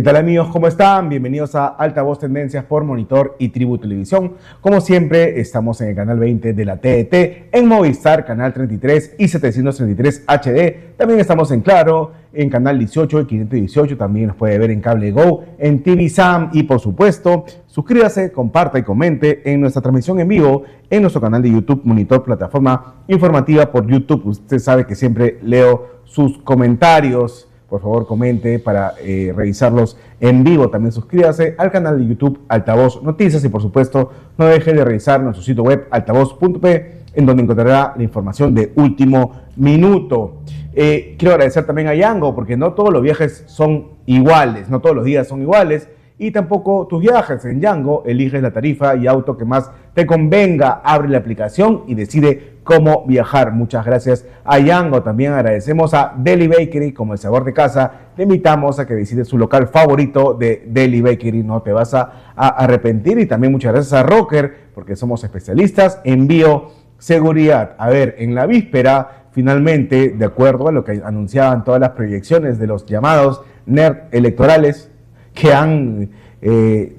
¿Qué tal amigos? ¿Cómo están? Bienvenidos a Altavoz Tendencias por Monitor y Tribu Televisión. Como siempre, estamos en el canal 20 de la TDT, en Movistar, canal 33 y 733 HD. También estamos en Claro, en canal 18 y 518. También nos puede ver en Cable Go, en TV Sam y por supuesto, suscríbase, comparta y comente en nuestra transmisión en vivo en nuestro canal de YouTube Monitor, plataforma informativa por YouTube. Usted sabe que siempre leo sus comentarios. Por favor, comente para revisarlos en vivo. También suscríbase al canal de YouTube Altavoz Noticias y, por supuesto, no deje de revisar nuestro sitio web altavoz.p, en donde encontrará la información de último minuto. Quiero agradecer también a Yango, porque no todos los viajes son iguales, no todos los días son iguales, y tampoco tus viajes. En Yango eliges la tarifa y auto que más te convenga, abre la aplicación y decide cómo viajar. Muchas gracias a Yango. También agradecemos a Deli Bakery, como el sabor de casa. Te invitamos a que visites su local favorito de Deli Bakery, no te vas a arrepentir. Y también muchas gracias a Rocker, porque somos especialistas en bioseguridad. A ver, en la víspera, finalmente, de acuerdo a lo que anunciaban todas las proyecciones de los llamados NERD electorales, que han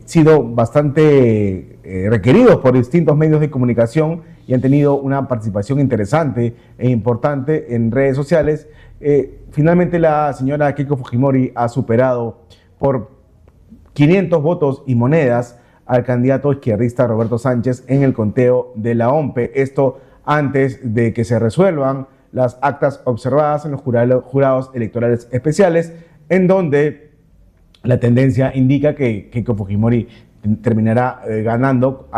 sido bastante requeridos por distintos medios de comunicación y han tenido una participación interesante e importante en redes sociales. Finalmente la señora Keiko Fujimori ha superado por 500 votos y monedas al candidato izquierdista Roberto Sánchez en el conteo de la OMPE. Esto antes de que se resuelvan las actas observadas en los jurados electorales especiales, en donde la tendencia indica que Keiko Fujimori terminará ganando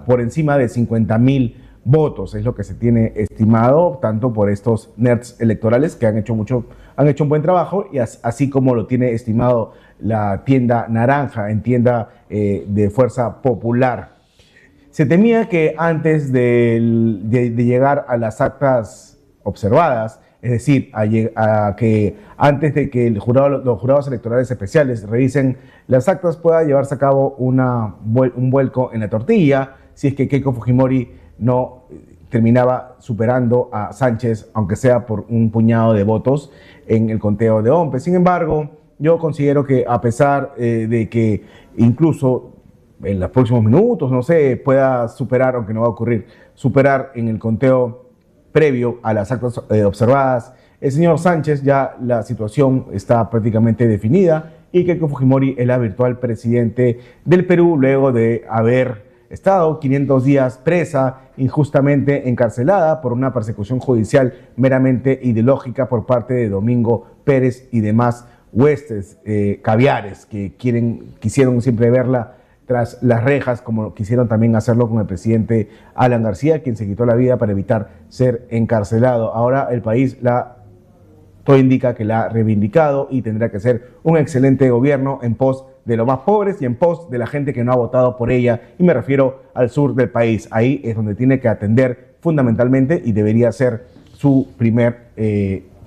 por encima de 50.000 votos. Es lo que se tiene estimado, tanto por estos nerds electorales que han hecho un buen trabajo, y así como lo tiene estimado la tienda naranja, en tienda de Fuerza Popular. Se temía que antes de llegar a las actas observadas, es decir, a que antes de que los jurados electorales especiales revisen las actas, pueda llevarse a cabo un vuelco en la tortilla, si es que Keiko Fujimori no terminaba superando a Sánchez, aunque sea por un puñado de votos en el conteo de OMPE. Sin embargo, yo considero que a pesar de que incluso en los próximos minutos, no sé, pueda superar, aunque no va a ocurrir, superar en el conteo previo a las actas observadas el señor Sánchez, ya la situación está prácticamente definida y Keiko Fujimori es la virtual presidente del Perú, luego de haber estado 500 días presa, injustamente encarcelada por una persecución judicial meramente ideológica por parte de Domingo Pérez y demás huestes caviares que quisieron siempre verla tras las rejas, como quisieron también hacerlo con el presidente Alan García, quien se quitó la vida para evitar ser encarcelado. Ahora el país todo indica que la ha reivindicado y tendrá que ser un excelente gobierno en pos de los más pobres y en pos de la gente que no ha votado por ella, y me refiero al sur del país. Ahí es donde tiene que atender fundamentalmente y debería ser su primer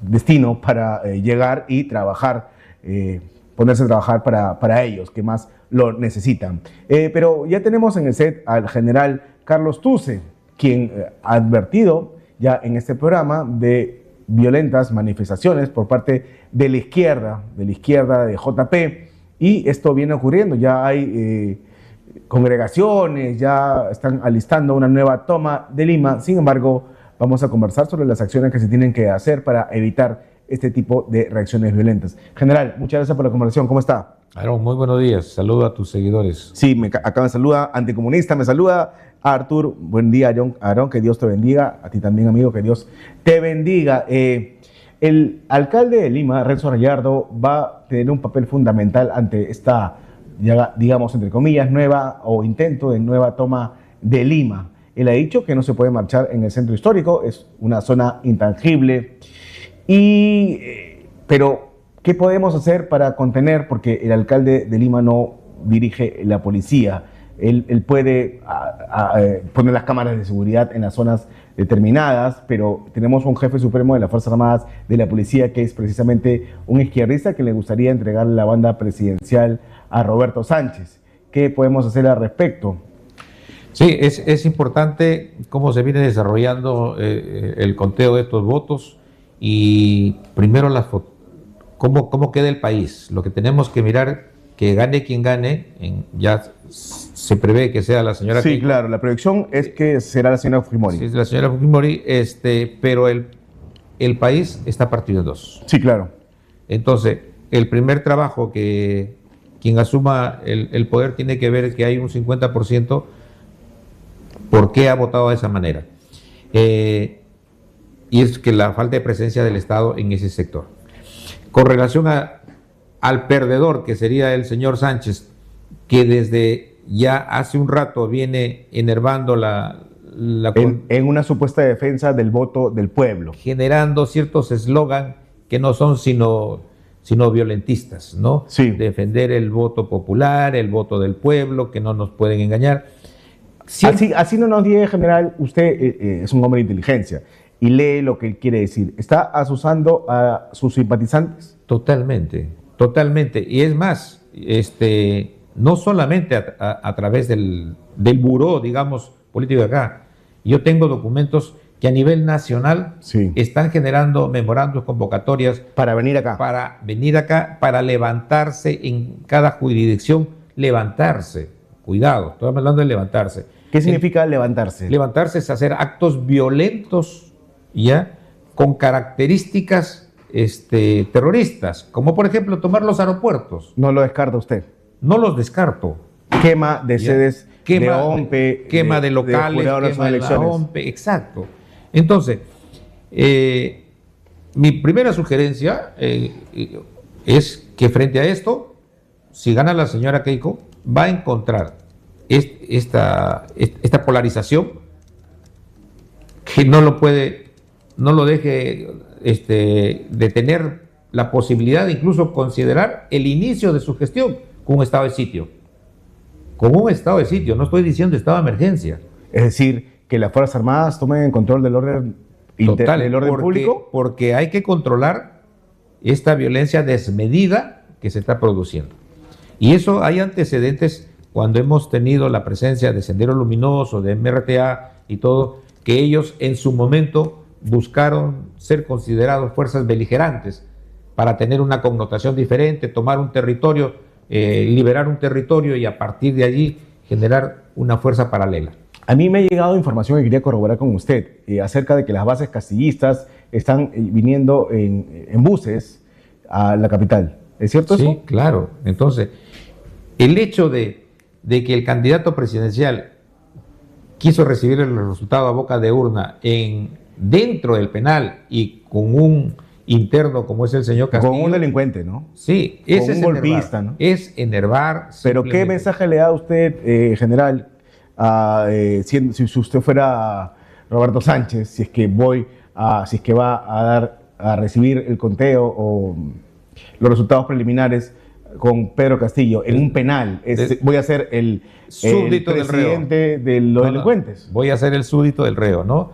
destino para llegar y trabajar, ponerse a trabajar para ellos, que más lo necesitan. Pero ya tenemos en el set al general Carlos Tuse, quien ha advertido ya en este programa de violentas manifestaciones por parte de la izquierda de JP, y esto viene ocurriendo. Ya hay congregaciones, ya están alistando una nueva toma de Lima. Sin embargo, vamos a conversar sobre las acciones que se tienen que hacer para evitar este tipo de reacciones violentas. General, muchas gracias por la conversación. ¿Cómo está? Aaron, muy buenos días. Saludo a tus seguidores. Sí, acá me saluda Anticomunista, me saluda Artur. Buen día, Aaron, que Dios te bendiga. A ti también, amigo, que Dios te bendiga. El alcalde de Lima, Renzo Gallardo, va a tener un papel fundamental ante esta, digamos, entre comillas, nueva o intento de nueva toma de Lima. Él ha dicho que no se puede marchar en el centro histórico, es una zona intangible. Pero ¿qué podemos hacer para contener? Porque el alcalde de Lima no dirige la policía. Él puede poner las cámaras de seguridad en las zonas determinadas, pero tenemos un jefe supremo de las Fuerzas Armadas de la policía que es precisamente un izquierdista que le gustaría entregar la banda presidencial a Roberto Sánchez. ¿Qué podemos hacer al respecto? Sí, es importante cómo se viene desarrollando el conteo de estos votos y primero cómo queda el país. Lo que tenemos que mirar que gane quien gane, ya se prevé que sea la señora Sí, Keiko. claro, la proyección es que será la señora Fujimori. Sí, es la señora Fujimori, pero el país está partido en dos. Sí, claro. Entonces, el primer trabajo que quien asuma el poder tiene que ver que hay un 50%, ¿por qué ha votado de esa manera? Y es que la falta de presencia del Estado en ese sector. Con relación al perdedor, que sería el señor Sánchez, que desde ya hace un rato viene enervando en una supuesta defensa del voto del pueblo. Generando ciertos eslogans que no son sino violentistas, ¿no? Sí. Defender el voto popular, el voto del pueblo, que no nos pueden engañar. Así no nos diga, general, usted es un hombre de inteligencia y lee lo que él quiere decir. ¿Está asusando a sus simpatizantes? Totalmente, totalmente. Y es más, no solamente a través del buró, digamos, político de acá. Yo tengo documentos que a nivel nacional están generando memorandos, convocatorias. Para venir acá. Para levantarse en cada jurisdicción, levantarse. Cuidado, estoy hablando de levantarse. ¿Qué significa levantarse? Levantarse es hacer actos violentos, ¿ya? Con características terroristas, como por ejemplo tomar los aeropuertos. ¿No lo descarta usted? No los descarto. Quema de sedes de OMPE. Quema de locales, quema de la OMPE, exacto. Entonces, mi primera sugerencia es que frente a esto, si gana la señora Keiko, va a encontrar esta polarización que no lo deje de tener la posibilidad de incluso considerar el inicio de su gestión con un estado de sitio. Con un estado de sitio, no estoy diciendo estado de emergencia. Es decir, que las Fuerzas Armadas tomen el control del orden, público. Porque hay que controlar esta violencia desmedida que se está produciendo. Y eso hay antecedentes cuando hemos tenido la presencia de Sendero Luminoso, de MRTA y todo, que ellos en su momento buscaron ser considerados fuerzas beligerantes para tener una connotación diferente, tomar un territorio, liberar un territorio y a partir de allí generar una fuerza paralela. A mí me ha llegado información que quería corroborar con usted acerca de que las bases castillistas están viniendo en buses a la capital. ¿Es cierto eso? Sí, claro. Entonces, el hecho de que el candidato presidencial quiso recibir el resultado a boca de urna dentro del penal y con un interno como es el señor Castillo. Con un delincuente, ¿no? Sí, ese es un golpista, ¿no? Es enervar. Pero ¿qué mensaje le da usted, general, si usted fuera Roberto Sánchez, si es que va a recibir el conteo o los resultados preliminares con Pedro Castillo en un penal? Voy a ser el presidente de los delincuentes. Voy a ser el súbdito del reo, ¿no?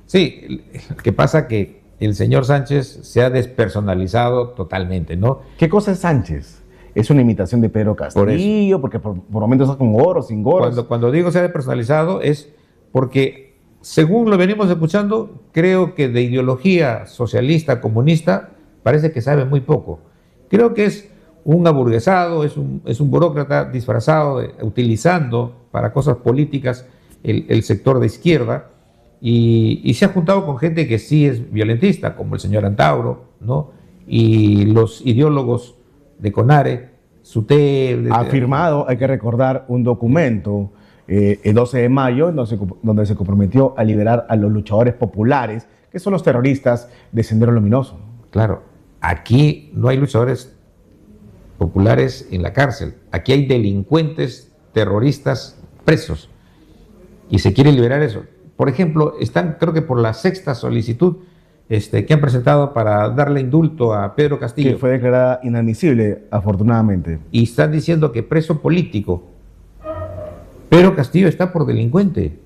Sí, lo que pasa que el señor Sánchez se ha despersonalizado totalmente, ¿no? ¿Qué cosa es Sánchez? Es una imitación de Pedro Castillo, porque por momentos está con gorro, sin gorro. Cuando digo se ha despersonalizado es porque, según lo venimos escuchando, creo que de ideología socialista, comunista, parece que sabe muy poco. Creo que es un aburguesado, es un burócrata disfrazado, utilizando para cosas políticas el sector de izquierda, y se ha juntado con gente que sí es violentista, como el señor Antauro, ¿no? Y los ideólogos de CONARE, SUTEP. Ha firmado, hay que recordar, un documento el 12 de mayo donde se comprometió a liberar a los luchadores populares, que son los terroristas de Sendero Luminoso. Claro, aquí no hay luchadores populares en la cárcel, aquí hay delincuentes terroristas presos y se quiere liberar eso. Por ejemplo, están, creo que por la sexta solicitud que han presentado para darle indulto a Pedro Castillo. Que fue declarada inadmisible, afortunadamente. Y están diciendo que preso político. Pedro Castillo está por delincuente.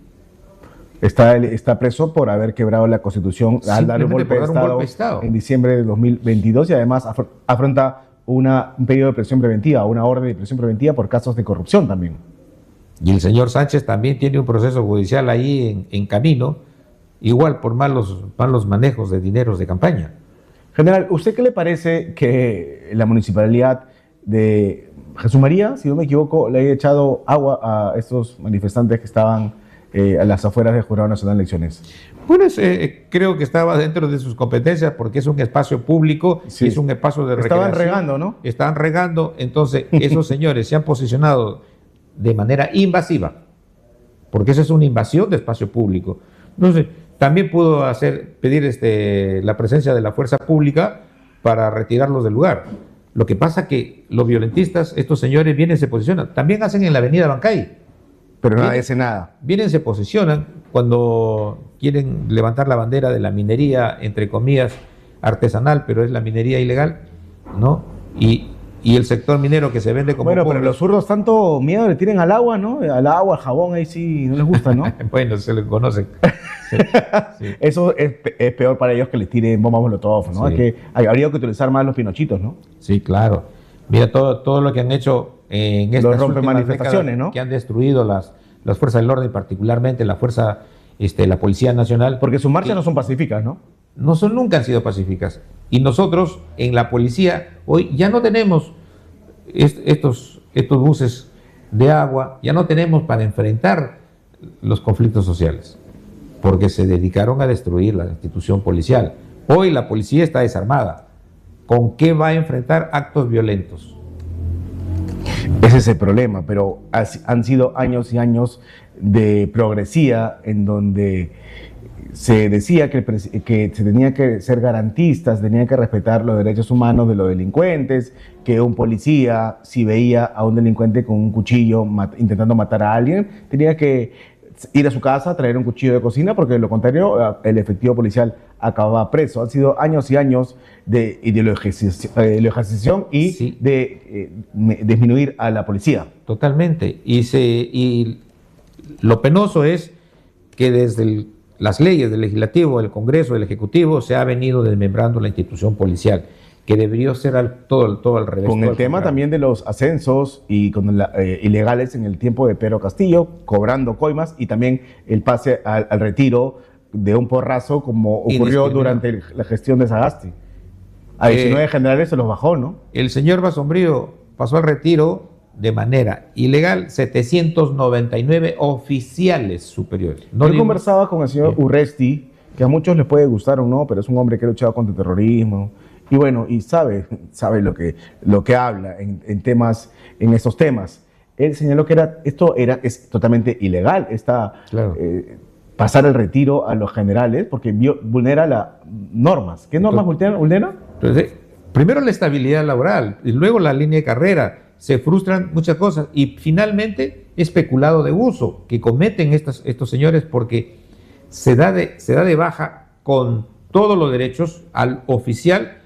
Está preso por haber quebrado la Constitución al dar un golpe de Estado en diciembre de 2022 y además afronta un pedido de prisión preventiva, una orden de prisión preventiva por casos de corrupción también. Y el señor Sánchez también tiene un proceso judicial ahí en camino, igual por malos manejos de dineros de campaña. General, ¿usted qué le parece que la municipalidad de Jesús María, si no me equivoco, le haya echado agua a estos manifestantes que estaban a las afueras del Jurado Nacional de Elecciones. Bueno, creo que estaba dentro de sus competencias porque es un espacio público, Sí. es un espacio de recreación. Estaban regando, ¿no? Estaban regando, entonces esos señores se han posicionado de manera invasiva, porque eso es una invasión de espacio público. Entonces, también pudo pedir la presencia de la fuerza pública para retirarlos del lugar. Lo que pasa que los violentistas, estos señores, vienen y se posicionan. También hacen en la avenida Bancay. Pero nadie hace nada. Vienen, se posicionan cuando quieren levantar la bandera de la minería, entre comillas, artesanal, pero es la minería ilegal, ¿no? Y el sector minero que se vende como... Bueno, pobre. pero los zurdos tanto miedo le tienen al agua, ¿no? Al agua, al jabón, ahí sí no les gusta, ¿no? Bueno, se les conoce. Sí, sí. Eso es peor para ellos que les tiren bombas molotov, ¿no? Sí. Habría que utilizar más los pinochitos, ¿no? Sí, claro. Mira todo lo que han hecho en estas Los rompe últimas manifestaciones, décadas, ¿no? que han destruido las fuerzas del orden, particularmente la Policía Nacional. Porque sus marchas no son pacíficas, ¿no? Nunca han sido pacíficas. Y nosotros en la policía hoy ya no tenemos estos buses de agua, ya no tenemos para enfrentar los conflictos sociales, porque se dedicaron a destruir la institución policial. Hoy la policía está desarmada. ¿Con qué va a enfrentar actos violentos? Ese es el problema, pero han sido años y años de progresía en donde se decía que se tenía que ser garantistas, tenía que respetar los derechos humanos de los delincuentes, que un policía, si veía a un delincuente con un cuchillo intentando matar a alguien, tenía que ir a su casa, traer un cuchillo de cocina, porque de lo contrario el efectivo policial acababa preso. Han sido años y años de ideologización y Sí. de disminuir a la policía. Totalmente. Y lo penoso es que desde las leyes del Legislativo, del Congreso, del Ejecutivo, se ha venido desmembrando la institución policial, que debería ser todo al revés. Con el tema también de los ascensos y con ilegales en el tiempo de Pedro Castillo, cobrando coimas, y también el pase al retiro de un porrazo, como ocurrió durante la gestión de Sagasti. A 19 generales se los bajó, ¿no? El señor Basombrío pasó al retiro de manera ilegal 799 oficiales superiores. Yo conversaba con el señor Urresti, que a muchos les puede gustar o no, pero es un hombre que ha luchado contra el terrorismo. Y bueno, y sabe lo que habla en estos temas. Él señaló que es totalmente ilegal, Claro. Pasar el retiro a los generales, porque vulnera las normas. ¿Qué normas vulnera? Entonces, primero la estabilidad laboral, y luego la línea de carrera. Se frustran muchas cosas y finalmente es peculado de uso que cometen estos señores, porque se da de baja con todos los derechos al oficial,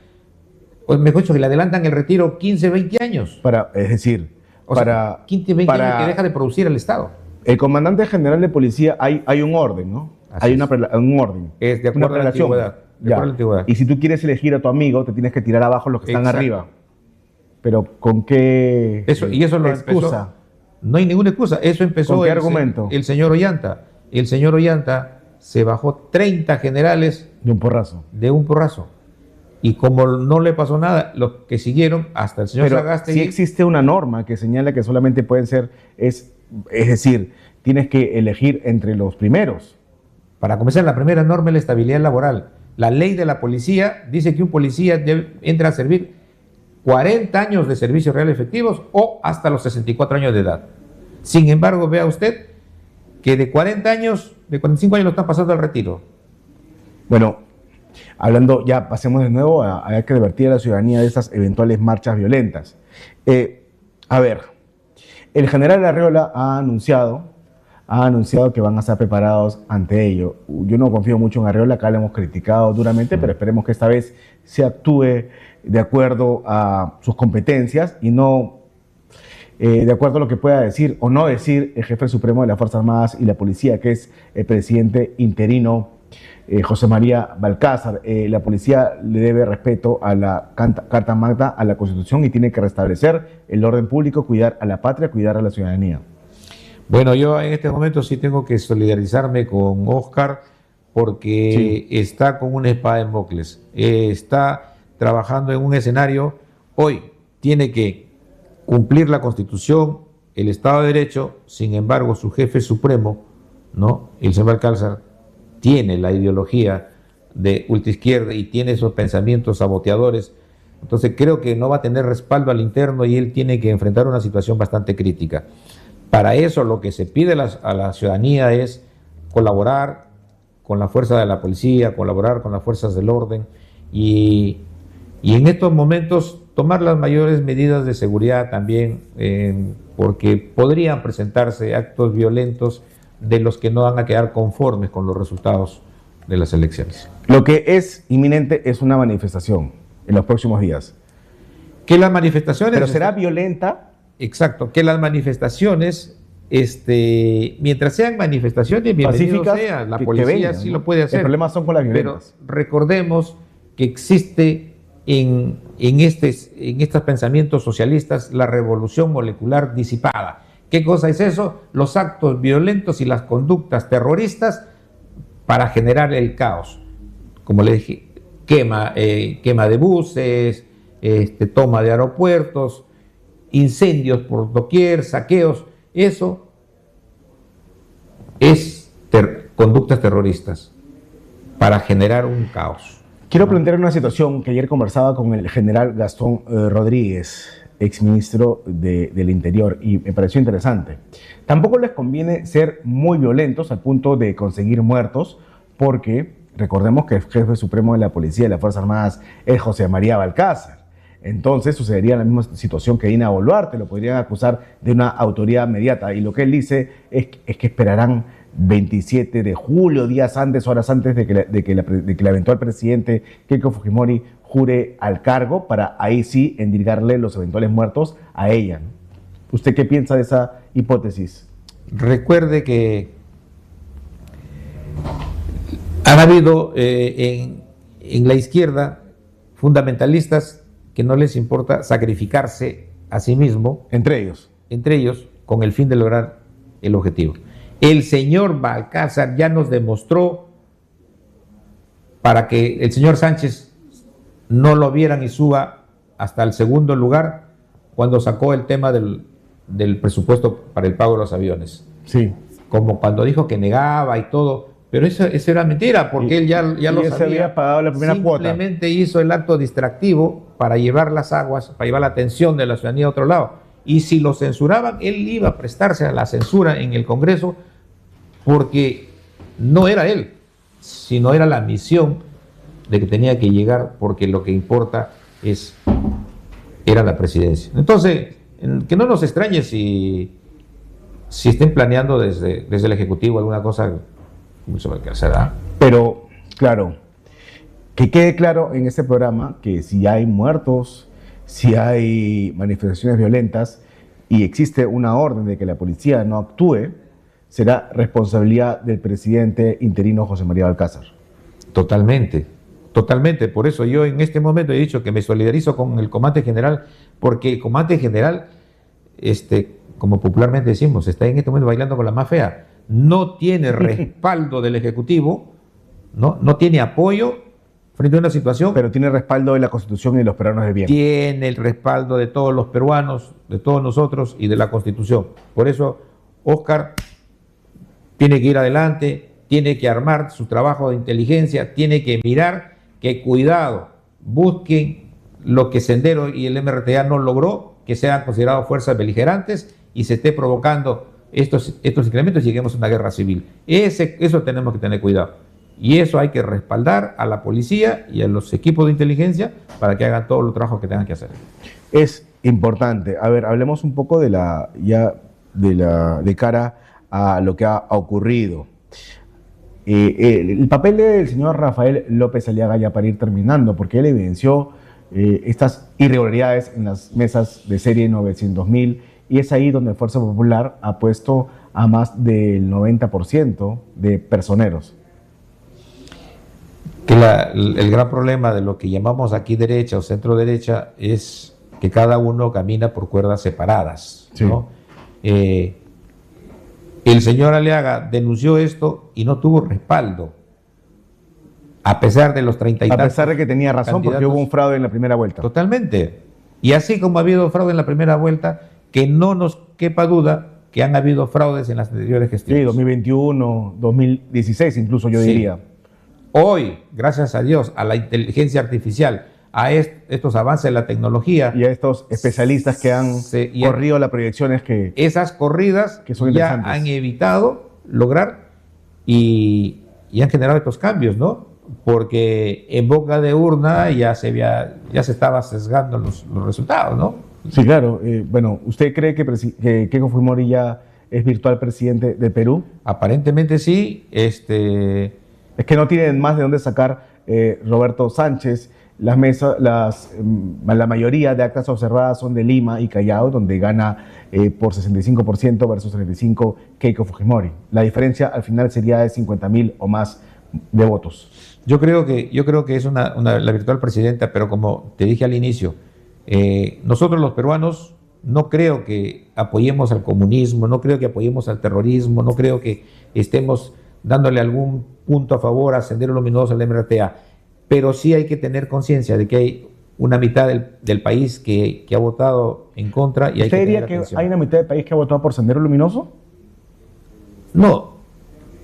o mejor dicho, que le adelantan el retiro 15, 20 años. Es decir, O sea, 15, 20 años que deja de producir el Estado. El comandante general de policía, hay un orden, ¿no? Así Hay un orden. Es de acuerdo a la antigüedad. De acuerdo a la antigüedad. Y si tú quieres elegir a tu amigo, te tienes que tirar abajo los que están Exacto. arriba. Pero ¿con qué Eso lo excusa? No hay ninguna excusa. Eso empezó ¿Con qué argumento? el señor Ollanta. El señor Ollanta se bajó 30 generales De un porrazo. de un porrazo. Y como no le pasó nada, los que siguieron hasta el señor Pero Sagasti. sí existe una norma que señala que solamente pueden ser, es decir, tienes que elegir entre los primeros. Para comenzar, la primera norma es la estabilidad laboral. La ley de la policía dice que un policía entra a servir 40 años de servicios reales efectivos o hasta los 64 años de edad. Sin embargo, vea usted que de 40 años, de 45 años lo están pasando al retiro. Bueno, ya pasemos de nuevo hay que advertir a la ciudadanía de estas eventuales marchas violentas. A ver, el general Arriola ha anunciado que van a estar preparados ante ello. Yo no confío mucho en Arriola, acá lo hemos criticado duramente, pero esperemos que esta vez se actúe de acuerdo a sus competencias y no de acuerdo a lo que pueda decir o no decir el jefe supremo de las Fuerzas Armadas y la Policía, que es el presidente interino José María Balcázar. La policía le debe respeto a la Carta Magna, a la Constitución, y tiene que restablecer el orden público, cuidar a la patria, cuidar a la ciudadanía. Bueno, yo en este momento sí tengo que solidarizarme con Oscar, porque está con una espada en Damocles. Está trabajando en un escenario. Hoy tiene que cumplir la Constitución, el Estado de Derecho. Sin embargo, su jefe supremo, ¿no?, el señor Alcázar, tiene la ideología de ultraizquierda y tiene esos pensamientos saboteadores. Entonces creo que no va a tener respaldo al interno y él tiene que enfrentar una situación bastante crítica. Para eso lo que se pide a la ciudadanía es colaborar con la fuerza de la policía, colaborar con las fuerzas del orden y en estos momentos tomar las mayores medidas de seguridad también, porque podrían presentarse actos violentos de los que no van a quedar conformes con los resultados de las elecciones. Lo que es inminente es una manifestación en los próximos días. Que las manifestaciones... Pero será violenta. Exacto, que las manifestaciones, mientras sean manifestaciones, bienvenido sea, la policía vengan, sí, ¿no?, lo puede hacer. El problema son con las violentas. Pero recordemos que existe en estos pensamientos socialistas la revolución molecular disipada. ¿Qué cosa es eso? Los actos violentos y las conductas terroristas para generar el caos. Como le dije, quema de buses, toma de aeropuertos, incendios por doquier, saqueos. Eso es conductas terroristas para generar un caos. Quiero plantear una situación que ayer conversaba con el general Gastón Rodríguez, exministro del Interior, y me pareció interesante. Tampoco les conviene ser muy violentos al punto de conseguir muertos, porque recordemos que el jefe supremo de la policía y de las Fuerzas Armadas es José María Balcázar. Entonces sucedería la misma situación que Dina Boluarte, lo podrían acusar de una autoridad inmediata. Y lo que él dice es que esperarán 27 de julio, días antes, horas antes de que el eventual presidente Keiko Fujimori jure al cargo, para ahí sí endilgarle los eventuales muertos a ella, ¿no? ¿Usted qué piensa de esa hipótesis? Recuerde que han habido en la izquierda fundamentalistas que no les importa sacrificarse a sí mismo, entre ellos, con el fin de lograr el objetivo. El señor Balcázar ya nos demostró, para que el señor Sánchez no lo vieran y suba hasta el segundo lugar, cuando sacó el tema del presupuesto para el pago de los aviones. Sí. Como cuando dijo que negaba y todo, pero eso era mentira, porque él ya lo sabía. Se había pagado la primera cuota. Simplemente hizo el acto distractivo para llevar las aguas, para llevar la atención de la ciudadanía a otro lado. Y si lo censuraban, él iba a prestarse a la censura en el Congreso, porque no era él, sino era la misión de que tenía que llegar, porque lo que importa era la presidencia. Entonces, que no nos extrañe si estén planeando desde el Ejecutivo alguna cosa sobre qué será. Pero, claro, que quede claro en este programa que si hay muertos, si hay manifestaciones violentas y existe una orden de que la policía no actúe, será responsabilidad del presidente interino José María Balcázar. Totalmente, totalmente. Por eso yo en este momento he dicho que me solidarizo con el comandante general, porque el comandante general, como popularmente decimos, está en este momento bailando con la más fea. No tiene respaldo del Ejecutivo, no tiene apoyo frente a una situación. Pero tiene respaldo de la Constitución y de los peruanos de bien. Tiene el respaldo de todos los peruanos, de todos nosotros y de la Constitución. Por eso, Óscar tiene que ir adelante, tiene que armar su trabajo de inteligencia, tiene que mirar que, cuidado, busquen lo que Sendero y el MRTA no logró, que sean considerados fuerzas beligerantes y se esté provocando estos incrementos y lleguemos a una guerra civil. Eso tenemos que tener cuidado. Y eso hay que respaldar a la policía y a los equipos de inteligencia para que hagan todo el trabajo que tengan que hacer. Es importante. A ver, hablemos un poco de cara a lo que ha ocurrido. El papel del señor Rafael López Aliaga, ya para ir terminando, porque él evidenció estas irregularidades en las mesas de serie 900.000, y es ahí donde Fuerza Popular ha puesto a más del 90% de personeros. Que el gran problema de lo que llamamos aquí derecha o centro derecha es que cada uno camina por cuerdas separadas, sí, ¿no? El señor Aliaga denunció esto y no tuvo respaldo, a pesar de los 30 y tantos. A pesar de que tenía razón, porque hubo un fraude en la primera vuelta. Totalmente. Y así como ha habido fraude en la primera vuelta, que no nos quepa duda que han habido fraudes en las anteriores gestiones. Sí, 2021, 2016 incluso yo Sí. diría. Hoy, gracias a Dios, a la inteligencia artificial, a estos avances de la tecnología, Y a estos especialistas que han corrido las proyecciones que esas corridas que son ya interesantes. han evitado lograr y han generado estos cambios, ¿no? Porque en boca de urna ya se estaba sesgando los resultados, ¿no? Sí, claro. Bueno, ¿usted cree que Keiko Fujimori ya es virtual presidente de Perú? Aparentemente sí. Es que no tienen más de dónde sacar Roberto Sánchez. La mayoría de actas observadas son de Lima y Callao, donde gana por 65% versus 35% Keiko Fujimori. La diferencia al final sería de 50.000 o más de votos. Yo creo que es la virtual presidenta, pero como te dije al inicio, nosotros los peruanos no creo que apoyemos al comunismo, no creo que apoyemos al terrorismo, no creo que estemos dándole algún punto a favor a Sendero Luminoso, al MRTA, pero sí hay que tener conciencia de que hay una mitad del país que ha votado en contra y hay que ¿Usted diría tener que atención. hay una mitad del país que ha votado por Sendero Luminoso? No,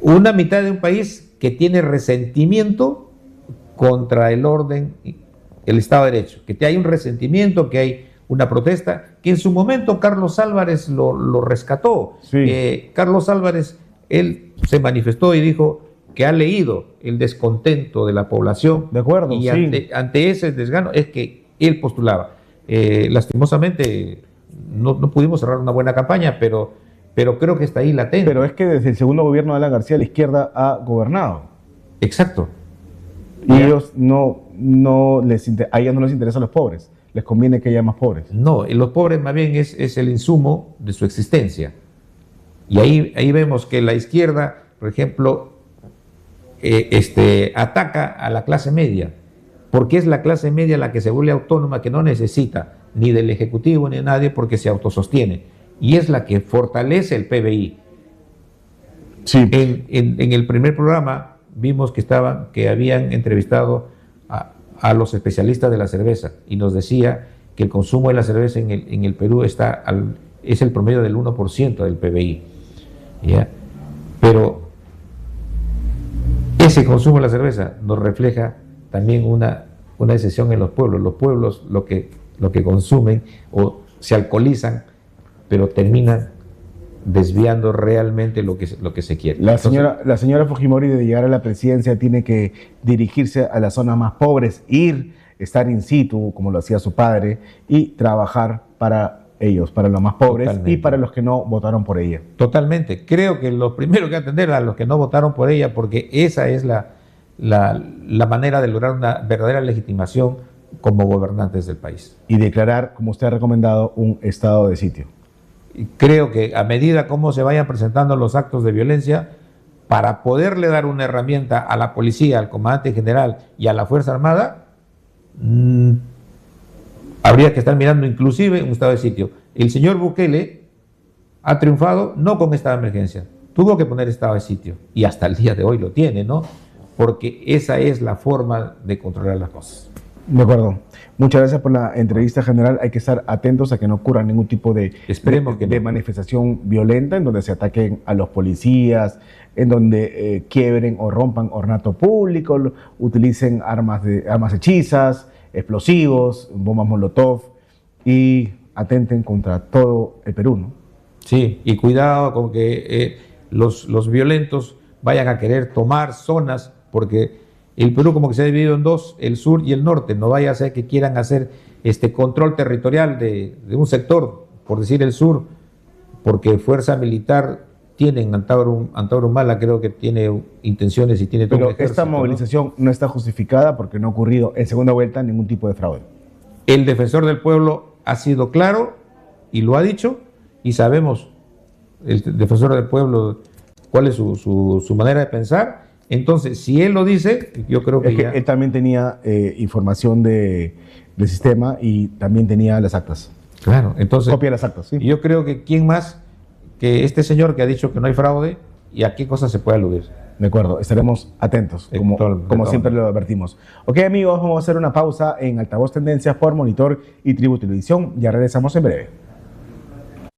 una mitad de un país que tiene resentimiento contra el orden, el Estado de Derecho, que hay un resentimiento, que hay una protesta, que en su momento Carlos Álvarez lo rescató. Sí. Carlos Álvarez, él se manifestó y dijo que ha leído el descontento de la población. De acuerdo, y sí. ante ese desgano es que él postulaba. Lastimosamente no pudimos cerrar una buena campaña, pero creo que está ahí latente. Pero es que desde el segundo gobierno de Alan García la izquierda ha gobernado. Exacto. Y a ellos no les interesan los pobres, les conviene que haya más pobres. No, los pobres más bien es el insumo de su existencia. Y ahí vemos que la izquierda, por ejemplo, ataca a la clase media, porque es la clase media la que se vuelve autónoma, que no necesita ni del Ejecutivo ni de nadie porque se autosostiene. Y es la que fortalece el PBI. Sí. En el primer programa vimos que habían entrevistado a los especialistas de la cerveza y nos decía que el consumo de la cerveza en el Perú es el promedio del 1% del PBI. ¿Ya? Pero ese consumo de la cerveza nos refleja también una excepción en los pueblos. Los pueblos lo que consumen o se alcoholizan, pero terminan desviando realmente lo que se quiere. La señora Fujimori, de llegar a la presidencia, tiene que dirigirse a las zonas más pobres, estar in situ, como lo hacía su padre, y trabajar para ellos, para los más pobres. Totalmente. Y para los que no votaron por ella. Totalmente. Creo que lo primero que atender a los que no votaron por ella, porque esa es la manera de lograr una verdadera legitimación como gobernantes del país. Y declarar, como usted ha recomendado, un estado de sitio. Creo que a medida como se vayan presentando los actos de violencia, para poderle dar una herramienta a la policía, al comandante general y a la Fuerza Armada, habría que estar mirando inclusive un estado de sitio. El señor Bukele ha triunfado no con estado de emergencia, tuvo que poner estado de sitio y hasta el día de hoy lo tiene, ¿no? Porque esa es la forma de controlar las cosas. De acuerdo. Muchas gracias por la entrevista, general. Hay que estar atentos a que no ocurra ningún tipo de manifestación violenta en donde se ataquen a los policías, en donde quiebren o rompan ornato público, utilicen armas hechizas, explosivos, bombas molotov y atenten contra todo el Perú, ¿no? Sí, y cuidado con que los violentos vayan a querer tomar zonas, porque el Perú como que se ha dividido en dos, el sur y el norte. No vaya a ser que quieran hacer control territorial de un sector, por decir el sur, porque fuerza militar tienen, Antauro Humala creo que tiene intenciones y tiene todo. Pero esta movilización no está justificada porque no ha ocurrido en segunda vuelta ningún tipo de fraude. El defensor del pueblo ha sido claro y lo ha dicho, y sabemos el defensor del pueblo cuál es su manera de pensar. Entonces, si él lo dice, yo creo que él también tenía información del sistema y también tenía las actas. Claro, entonces... Copia las actas, sí. Yo creo que quién más que este señor que ha dicho que no hay fraude, y a qué cosa se puede aludir. De acuerdo, estaremos atentos, como siempre lo advertimos. Ok, amigos, vamos a hacer una pausa en Altavoz Tendencias por Monitor y Tribu Televisión. Ya regresamos en breve.